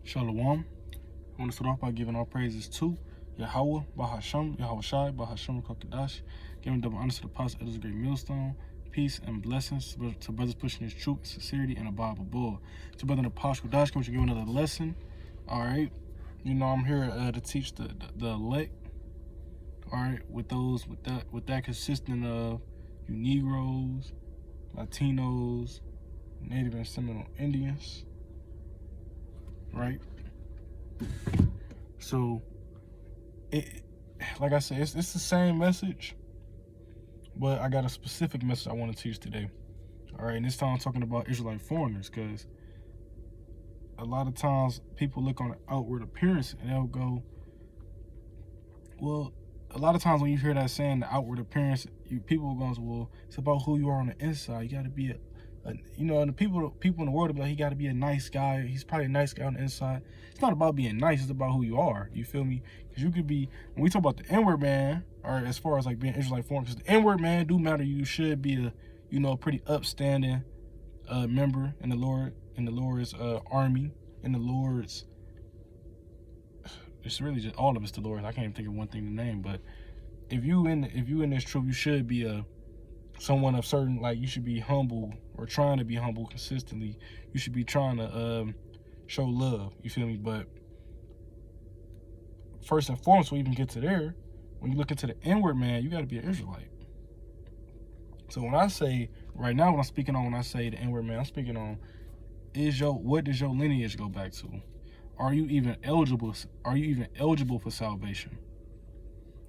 Shalom. I want to start off by giving all praises to Yahweh, Bahasham, Yahweh Shai, Bahasham, Kokedash, giving double honor to the apostle of this great millstone, peace and blessings to brothers pushing his truth, sincerity, and a Bible bull. To brother the apostle Kokedash, coming to give another lesson. All right, I'm here to teach the elect. All right, with that consisting of you Negroes, Latinos, Native and Seminole Indians. Right. So, like I said, it's the same message, but I got a specific message I want to teach today. All right, and this time I'm talking about Israelite foreigners, because a lot of times people look on the outward appearance and they'll go, well, a lot of times when you hear that saying, the outward appearance, people go, well, it's about who you are on the inside. You got to be and the people in the world will be like, he got to be a nice guy. He's probably a nice guy on the inside. It's not about being nice. It's about who you are. You feel me? Because you could be, when we talk about the N-word man, or as far as like being Israelite foreign, because the N-word man do matter. You should be a pretty upstanding member in the Lord's army, in the Lord's. It's really just all of us, the Lord. I can't even think of one thing to name, but if you in this truth, you should be someone of certain, like, you should be humble, or trying to be humble consistently. You should be trying to show love. You feel me? But first and foremost, we even get to there, when you look into the inward man, you got to be an Israelite. So when I say right now, when I say the inward man, I'm speaking on what does your lineage go back to? Are you even eligible? Are you even eligible for salvation?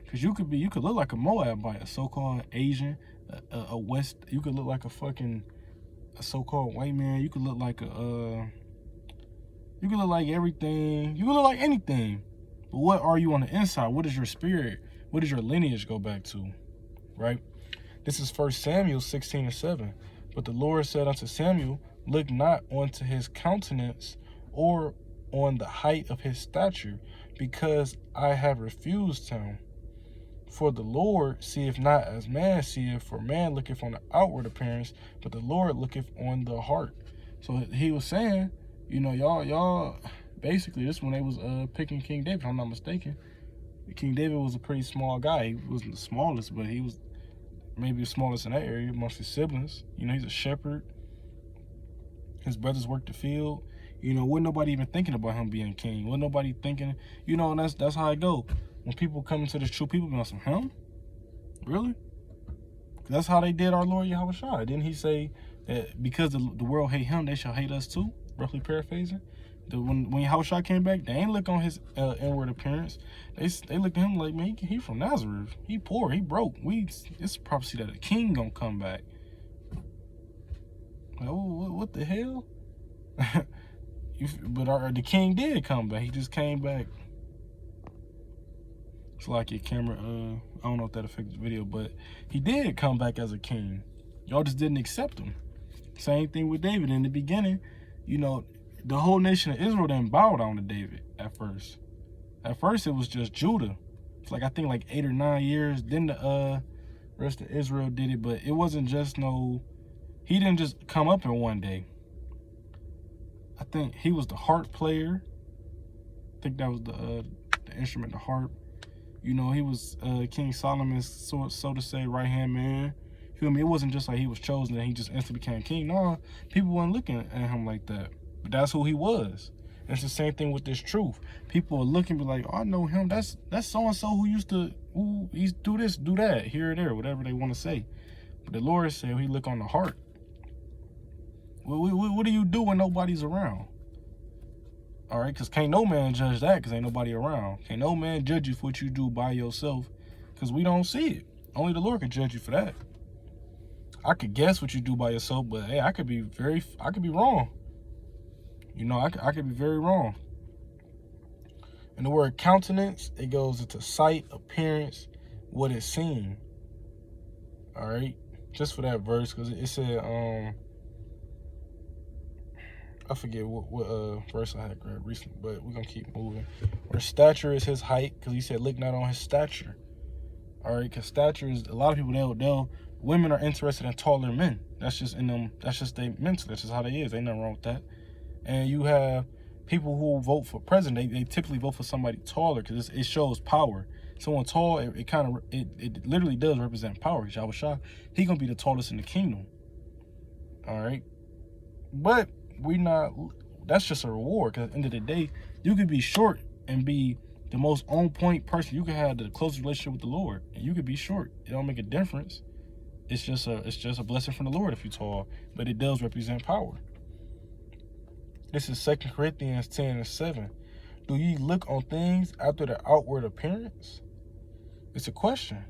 Because you could look like a Moabite, a so-called Asian, a West. You could look like a so-called white man. You could look like you could look like everything. You could look like anything. But what are you on the inside? What is your spirit? What does your lineage go back to? Right? This is 1 Samuel 16:7. But the Lord said unto Samuel, look not unto his countenance, or on the height of his stature, because I have refused him. For the Lord seeth not as man seeth, for man looketh on the outward appearance, but the Lord looketh on the heart. So he was saying, y'all basically, this when they was picking King David, if I'm not mistaken. King David was a pretty small guy. He wasn't the smallest, but he was maybe the smallest in that area amongst his siblings. He's a shepherd. His brothers worked the field. Wasn't nobody even thinking about him being king. Wasn't nobody thinking, and that's how it go. When people come into this truth, people be on some, him? Really? That's how they did our Lord Yahweh Shai. Didn't he say that because the world hate him, they shall hate us too? Roughly paraphrasing. When Yahweh Shai came back, they ain't look on his inward appearance. They looked at him like, man, he from Nazareth. He poor, he broke. It's a prophecy that a king gonna come back. Like, what the hell? But the king did come back. He just came back. It's like your camera, I don't know if that affects the video, but he did come back as a king. Y'all just didn't accept him. Same thing with David. In the beginning, the whole nation of Israel didn't bow down to David at first. At first, it was just Judah. It's like, I think like 8 or 9 years. Then the rest of Israel did it, but it wasn't just he didn't just come up in one day. I think he was the harp player. I think that was the instrument, the harp. He was King Solomon's, so to say, right-hand man. Feel me? It wasn't just like he was chosen and he just instantly became king. No, people weren't looking at him like that. But that's who he was. And it's the same thing with this truth. People are looking, be like, oh, I know him. That's so-and-so who used to do this, do that, here or there, whatever they want to say. But the Lord said he look on the heart. What do you do when nobody's around? All right, because can't no man judge that because ain't nobody around. Can't no man judge you for what you do by yourself because we don't see it. Only the Lord can judge you for that. I could guess what you do by yourself, but hey, I could be wrong. I could be very wrong. And the word countenance, it goes into sight, appearance, what is seen. All right, just for that verse, because it said, I forget what verse I had grabbed recently, but we're going to keep moving. Where stature is his height, because he said, look not on his stature. All right, because stature is, a lot of people, women are interested in taller men. That's just in them, that's just they mental. That's just how they is. Ain't nothing wrong with that. And you have people who vote for president, they typically vote for somebody taller because it shows power. Someone tall, it literally does represent power. Yahweh Shah, he gonna be the tallest in the kingdom. All right, but that's just a reward, because at the end of the day, you could be short and be the most on point person. You can have the closest relationship with the Lord, and you could be short. It don't make a difference. It's just a blessing from the Lord if you're tall, but it does represent power. This is 2 Corinthians 10:7. Do ye look on things after the outward appearance? It's a question.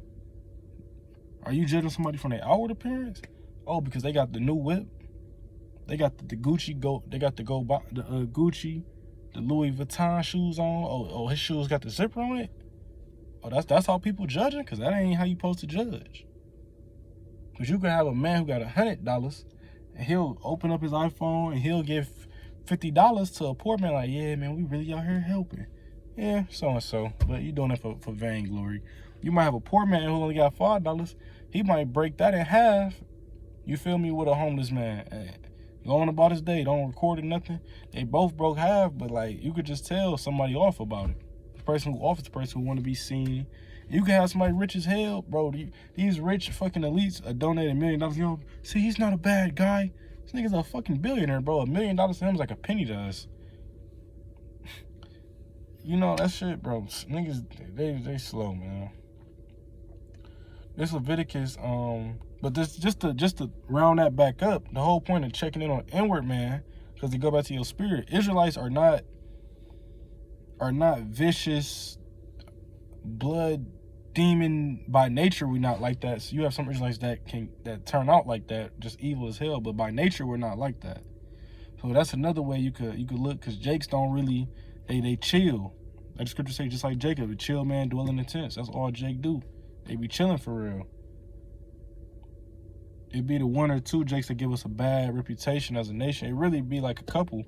Are you judging somebody from their outward appearance? Oh, because they got the new whip, they got the Gucci Gucci, the Louis Vuitton shoes on. Oh, his shoes got the zipper on it. Oh, that's how people judging? Because that ain't how you supposed to judge. Because you could have a man who got $100 and he'll open up his iPhone and he'll give $50 to a poor man. Like, yeah, man, we really out here helping. Yeah, so and so, but you doing it for vainglory. You might have a poor man who only got $5. He might break that in half. You feel me? With a homeless man, going about his day, don't record or nothing. They both broke half, but like you could just tell somebody off about it. The person who off is the person who want to be seen. You can have somebody rich as hell, bro. These rich fucking elites are donating $1 million. You know, see, he's not a bad guy. This nigga's a fucking billionaire, bro. $1 million to him is like a penny to us. You know, that shit, bro. Niggas, they slow, man. This Leviticus, but this just to round that back up, the whole point of checking in on inward man, because they go back to your spirit. Israelites are not vicious, blood demon by nature. We're not like that. So you have some Israelites that turn out like that, just evil as hell. But by nature, we're not like that. So that's another way you could look, because Jakes don't really they chill. Like the scripture say, just like Jacob, a chill man dwelling in tents. That's all Jake do. They be chilling for real. It'd be the one or two Jakes that give us a bad reputation as a nation. It really be like a couple.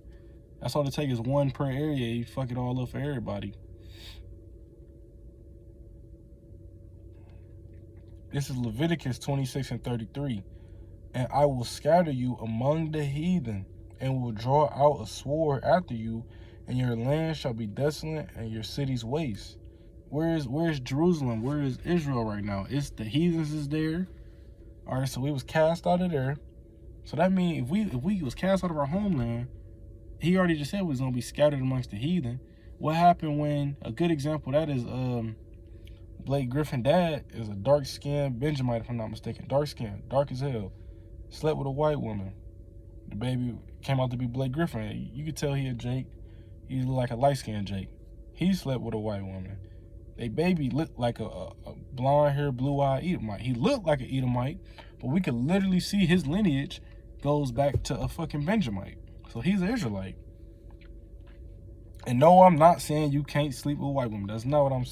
That's all it takes is one per area. You fuck it all up for everybody. This is Leviticus 26:33. And I will scatter you among the heathen, and will draw out a sword after you, and your land shall be desolate, and your cities waste. Where's Jerusalem? Where is Israel right now? It's the heathens is there. All right, so we was cast out of there. So that means if we was cast out of our homeland, he already just said we was gonna be scattered amongst the heathen. What happened when, a good example of that is Blake Griffin dad is a dark-skinned Benjamite, if I'm not mistaken. Dark-skinned, dark as hell. Slept with a white woman. The baby came out to be Blake Griffin. You could tell he a Jake. He looked like a light-skinned Jake. He slept with a white woman. They baby looked like a blonde-haired, blue-eyed Edomite. He looked like an Edomite, but we could literally see his lineage goes back to a fucking Benjamite. So he's an Israelite. And no, I'm not saying you can't sleep with a white woman. That's not what I'm saying.